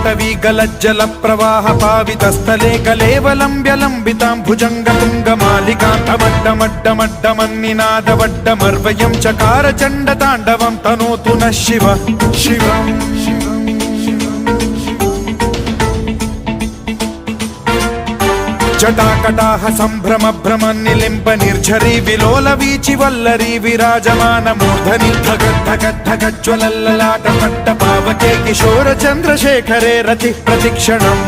पाटवी गलज्जल प्रवाह पावितस्थले कलेवलम्ब्यलम्बितां भुजङ्गतुङ्गमालिकान्तमड्डमड्डमड्डमन्निनादवड्डमर्वयं चकार चण्डताण्डवं तनोतु नः शिव शिवम् जटाकटाह सम्भ्रम भ्रम निलिम्ब निर्झरी विलोल वीचि वल्लरी विराजमान मूर्धनि धगद्धगद्धगज्ज्वलल्ललाट पट्ट पावके किशोर चन्द्रशेखरे रति प्रतिक्षणम्